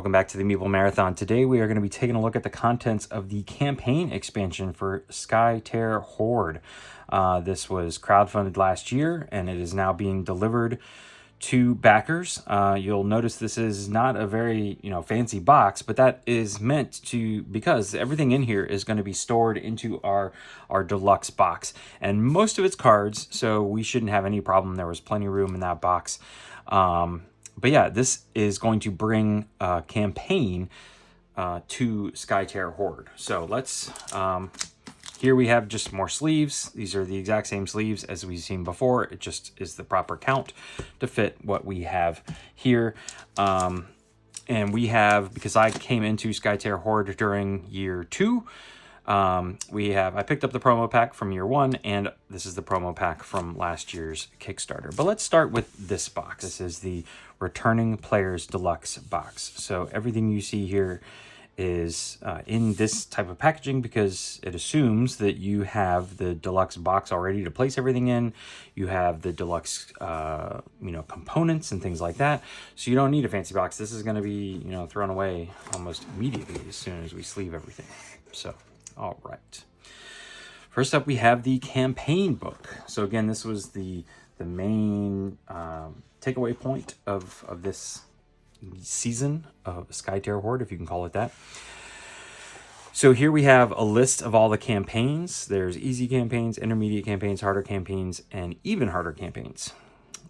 Welcome back to the Meeple Marathon. Today we are going to be taking a look at the contents of the campaign expansion for Skytear Horde. This was crowdfunded last year and it is now being delivered to backers. You'll notice this is not a very fancy box, but that is meant to, because everything in here is going to be stored into our deluxe box, and most of it's cards, so we shouldn't have any problem. There was plenty of room in that box. But yeah, this is going to bring a campaign to Skytear Horde. So let's, here we have just more sleeves. These are the exact same sleeves as we've seen before. It just is the proper count to fit what we have here. And we have, because I came into Skytear Horde during year 2, I picked up the promo pack from year 1, and this is the promo pack from last year's Kickstarter. But let's start with this box. This is the Returning Players Deluxe box. So everything you see here is in this type of packaging because it assumes that you have the deluxe box already to place everything in. You have the deluxe components and things like that, so you don't need a fancy box. This is going to be thrown away almost immediately as soon as we sleeve everything. So all right, first up we have the campaign book. So again, this was the main takeaway point of this season of Skytear Horde, if you can call it that. So here we have a list of all the campaigns. There's easy campaigns, intermediate campaigns, harder campaigns, and even harder campaigns.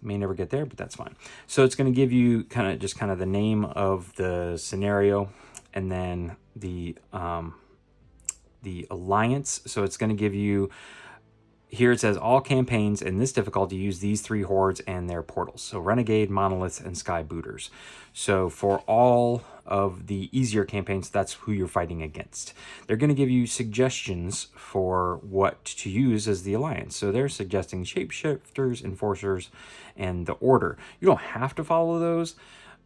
May never get there, but that's fine. So it's going to give you kind of the name of the scenario, and then the alliance. So it's going to give you, here it says all campaigns in this difficulty use these 3 hordes and their portals. So Renegade, Monoliths, and Sky Booters. So for all of the easier campaigns, that's who you're fighting against. They're going to give you suggestions for what to use as the alliance. So they're suggesting Shapeshifters, Enforcers, and the Order. You don't have to follow those,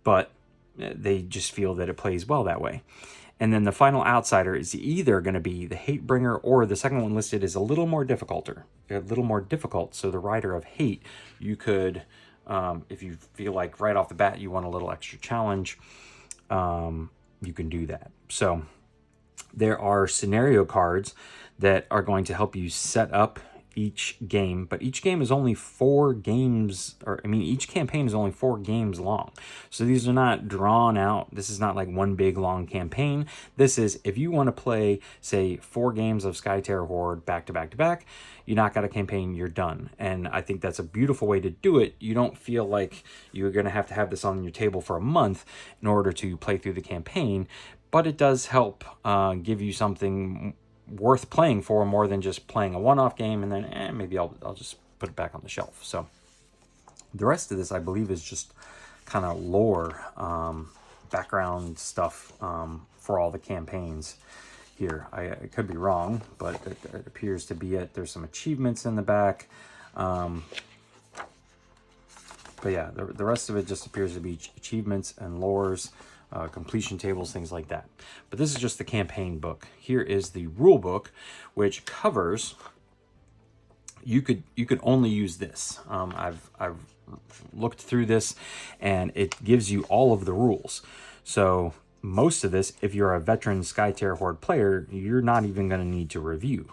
but they just feel that it plays well that way. And then the final outsider is either going to be the Hatebringer, or the second one listed is a little more difficult. So the Rider of Hate, you could, if you feel like right off the bat you want a little extra challenge, you can do that. So there are scenario cards that are going to help you set up each game, but each game is only 4 games, each campaign is only 4 games long. So these are not drawn out. This is not like one big long campaign. This is, if you want to play, say, 4 games of Skytear Horde back to back to back, you knock out a campaign, you're done. And I think that's a beautiful way to do it. You don't feel like you're going to have this on your table for a month in order to play through the campaign, but it does help give you something worth playing for, more than just playing a one-off game and then maybe I'll just put it back on the shelf. So the rest of this, I believe, is just kind of lore, background stuff for all the campaigns here. I could be wrong, but it appears to be it. There's some achievements in the back, but yeah, the rest of it just appears to be achievements and lores, completion tables, things like that. But this is just the campaign book. Here is the rule book, which covers, you could only use this. I've looked through this, and it gives you all of the rules. So most of this, if you're a veteran Skytear Horde player, you're not even going to need to review.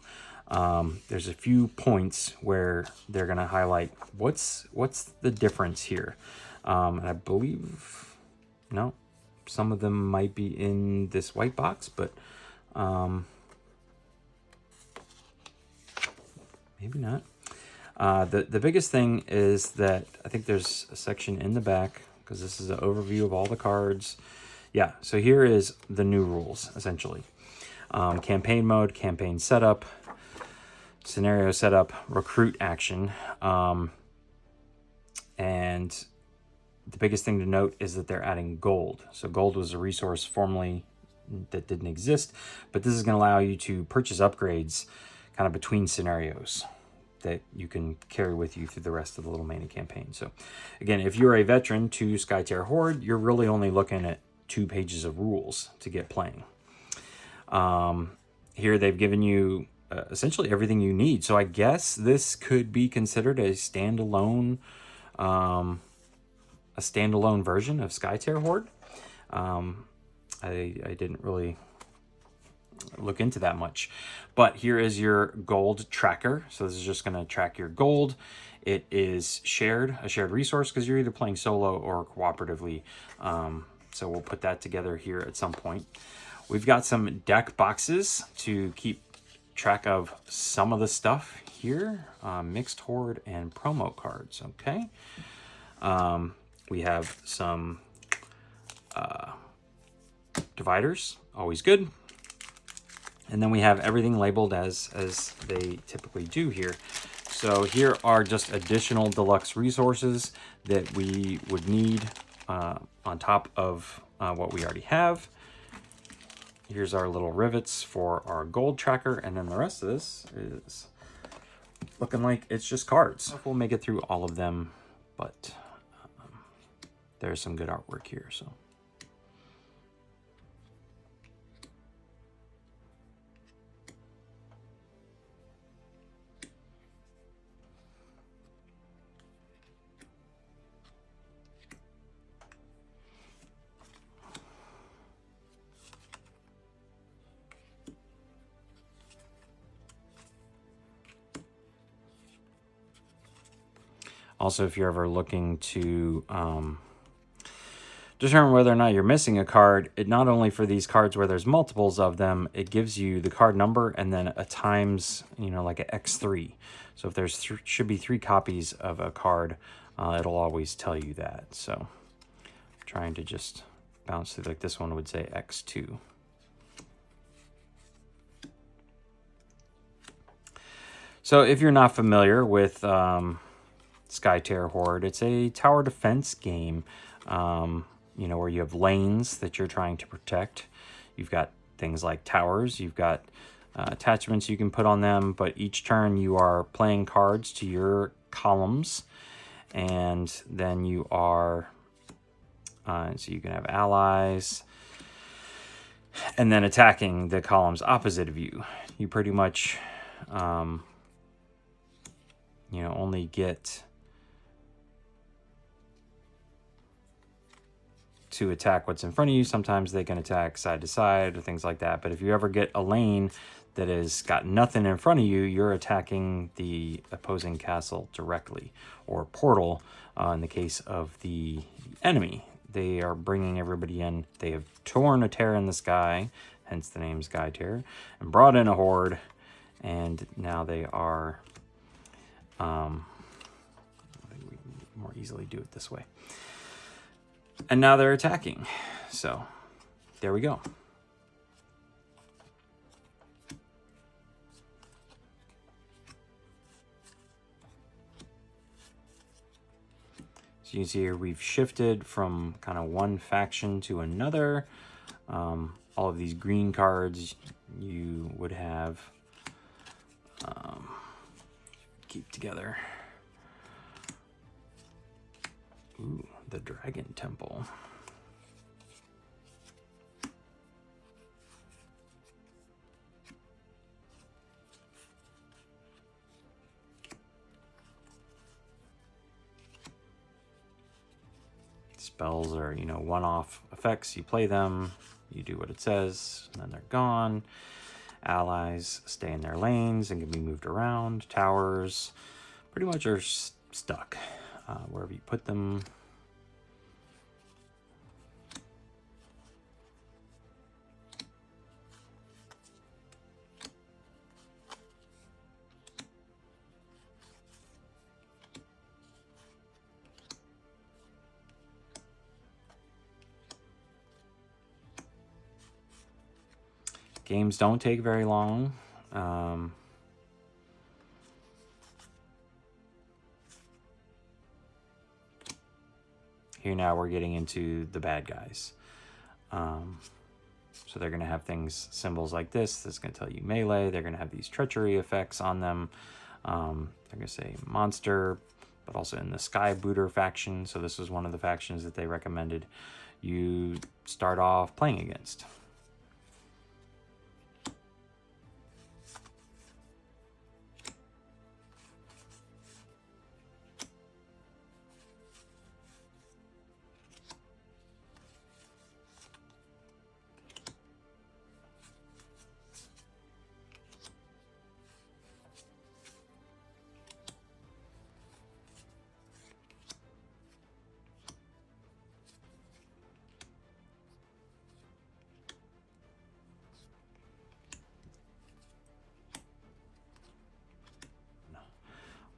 There's a few points where they're going to highlight what's the difference here, and I believe, no, some of them might be in this white box, but maybe not. The biggest thing is that I think there's a section in the back, because this is an overview of all the cards. Yeah, so here is the new rules, essentially. Campaign mode, campaign setup, scenario setup, recruit action, and the biggest thing to note is that they're adding gold. So gold was a resource formerly that didn't exist, but this is going to allow you to purchase upgrades kind of between scenarios that you can carry with you through the rest of the little mini campaign. So again, if you're a veteran to Skytear Horde, you're really only looking at 2 pages of rules to get playing. Here they've given you essentially everything you need. So I guess this could be considered a standalone version of Skytear Horde. I didn't really look into that much. But here is your gold tracker. So this is just going to track your gold. It is a shared resource, because you're either playing solo or cooperatively. So we'll put that together here at some point. We've got some deck boxes to keep track of some of the stuff here. Mixed Horde and promo cards, okay? We have some dividers, always good. And then we have everything labeled as they typically do here. So here are just additional deluxe resources that we would need on top of what we already have. Here's our little rivets for our gold tracker, and then the rest of this is looking like it's just cards. We'll make it through all of them, but there's some good artwork here, so. Also, if you're ever looking to determine whether or not you're missing a card, it not only for these cards where there's multiples of them, it gives you the card number and then a times, like an X3. So if there's should be 3 copies of a card, it'll always tell you that. So trying to just bounce through, like this one would say X2. So if you're not familiar with Skytear Horde, it's a tower defense game, where you have lanes that you're trying to protect. You've got things like towers, you've got attachments you can put on them, but each turn you are playing cards to your columns, and then you are, so you can have allies, and then attacking the columns opposite of you. You pretty much, only get to attack what's in front of you. Sometimes they can attack side to side or things like that. But if you ever get a lane that has got nothing in front of you, you're attacking the opposing castle directly, or portal in the case of the enemy. They are bringing everybody in. They have torn a tear in the sky, hence the name Skytear, and brought in a horde, and now they are I think we can more easily do it this way. And now they're attacking. So there we go. So you can see here we've shifted from kind of one faction to another. All of these green cards you would have keep together. Ooh, the Dragon Temple. Spells are, one-off effects. You play them, you do what it says, and then they're gone. Allies stay in their lanes and can be moved around. Towers pretty much are stuck wherever you put them. Games don't take very long. Here now we're getting into the bad guys. So they're going to have symbols like this. That's going to tell you melee. They're going to have these treachery effects on them. They're going to say monster, but also in the Sky Booter faction. So this is one of the factions that they recommended you start off playing against.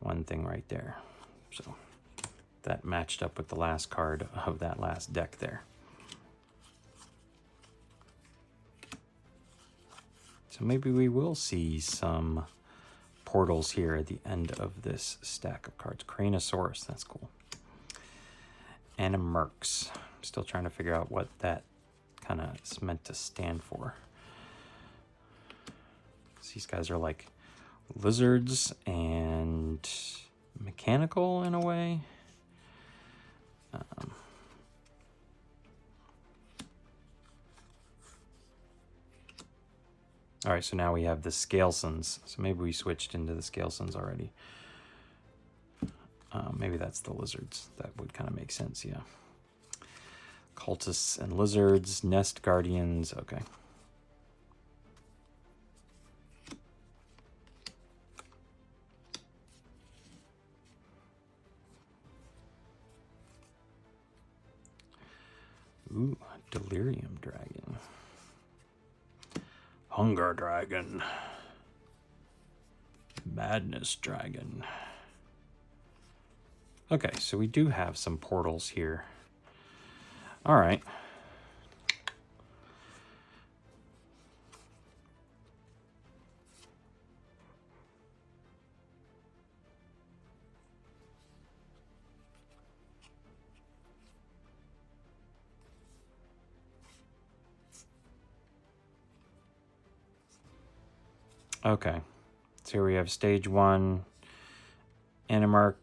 one thing right there. So that matched up with the last card of that last deck there. So maybe we will see some portals here at the end of this stack of cards. Cranosaurus, that's cool. Animarchs. I'm still trying to figure out what that kind of is meant to stand for. These guys are like lizards and mechanical in a way. All right, so now we have the Scalesons. So maybe we switched into the Scalesons already. Maybe that's the lizards. That would kind of make sense, yeah. Cultists and lizards, nest guardians, okay. Ooh, delirium dragon. Hunger dragon. Madness dragon. Okay, so we do have some portals here. All right. Okay, so here we have stage 1 Animarch,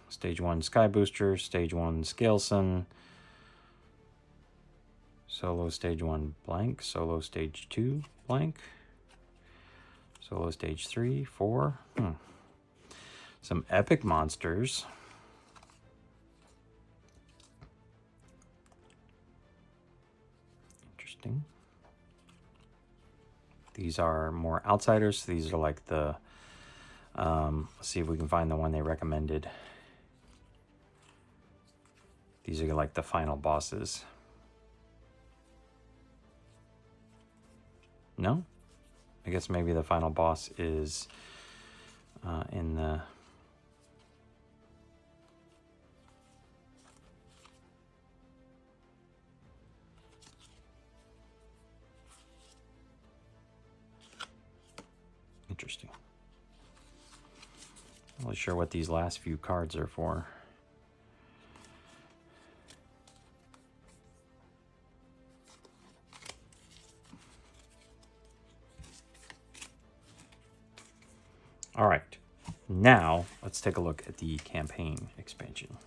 stage 1 Sky Booster, stage 1 Scaleson, solo stage 1 blank, solo stage 2 blank, solo stage 3, 4. Some epic monsters. Interesting. These are more outsiders. So these are like the, let's see if we can find the one they recommended. These are like the final bosses. No? I guess maybe the final boss is in the... Interesting. Not really sure what these last few cards are for. All right, now let's take a look at the campaign expansion.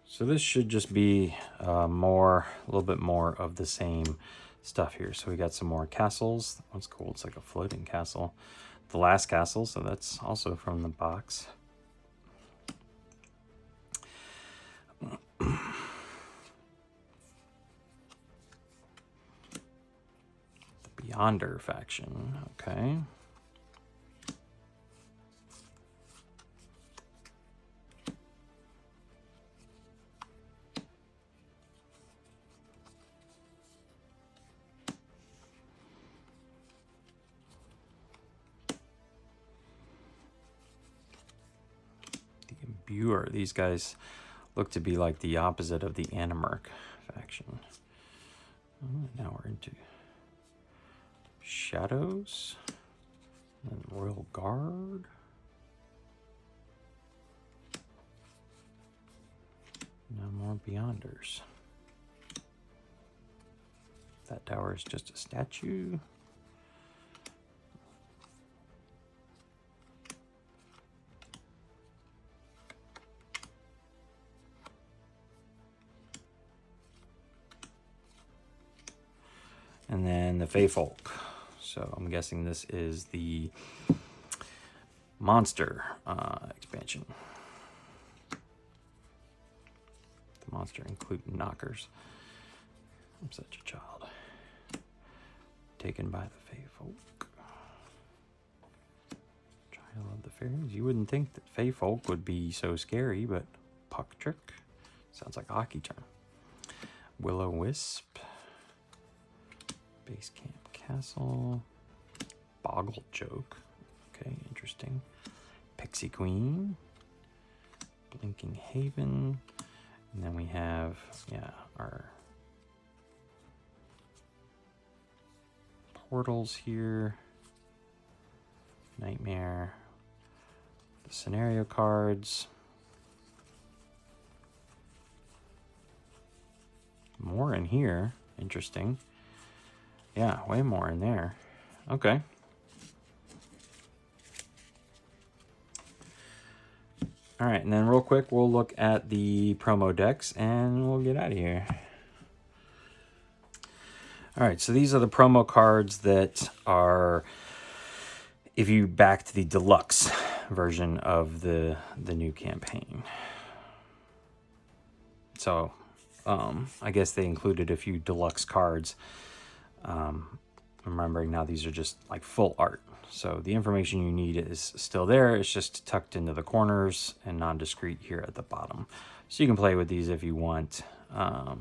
So this should just be a little bit more of the same stuff here. So we got some more castles. That's cool. It's like a floating castle. The last castle, so that's also from the box. The Beyonder faction, okay. Imbuer. These guys look to be like the opposite of the Animarch faction. Now we're into Shadows and Royal Guard. No more Beyonders. That tower is just a statue. And then the Fey Folk. So I'm guessing this is the monster expansion. The monster include knockers. I'm such a child. Taken by the Fey Folk. Trial of the Fairies. You wouldn't think that Fey Folk would be so scary, but Puck Trick. Sounds like a hockey term. Will-O-Wisp. Base Camp Castle. Boggle Joke. Okay, interesting. Interesting. Pixie Queen. Blinking Haven. And then we have, yeah, our portals here. Nightmare. The scenario cards. More in here. Interesting. Yeah, way more in there. Okay. All right, and then real quick, we'll look at the promo decks and we'll get out of here. All right, so these are the promo cards that are, if you backed the deluxe version of the new campaign. So I guess they included a few deluxe cards. Remembering now these are just like full art. So the information you need is still there. It's just tucked into the corners and non-discrete here at the bottom. So you can play with these if you want. Yeah,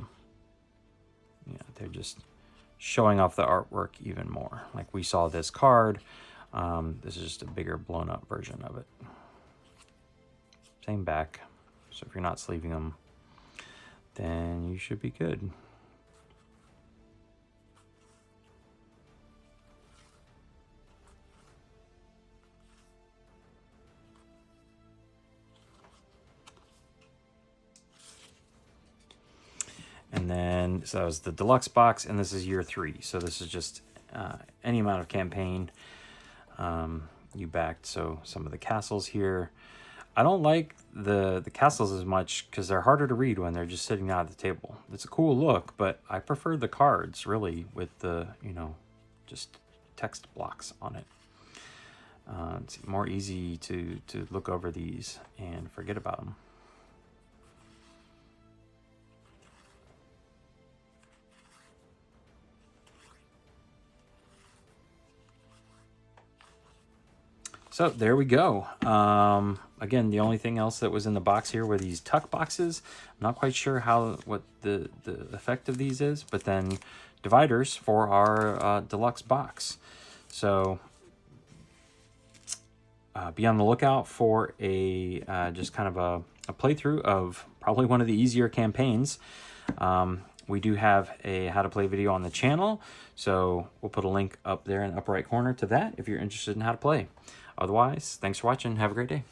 they're just showing off the artwork even more. Like we saw this card. This is just a bigger blown up version of it. Same back. So if you're not sleeving them, then you should be good. And then, so that was the deluxe box, and this is year 3. So this is just any amount of campaign you backed. So some of the castles here. I don't like the castles as much because they're harder to read when they're just sitting out at the table. It's a cool look, but I prefer the cards, really, with the, you know, just text blocks on it. It's more easy to look over these and forget about them. So there we go. Again, the only thing else that was in the box here were these tuck boxes. I'm not quite sure what the effect of these is, but then dividers for our deluxe box. So be on the lookout for a just kind of a playthrough of probably one of the easier campaigns. We do have a how to play video on the channel, so we'll put a link up there in the upper right corner to that if you're interested in how to play. Otherwise, thanks for watching. Have a great day.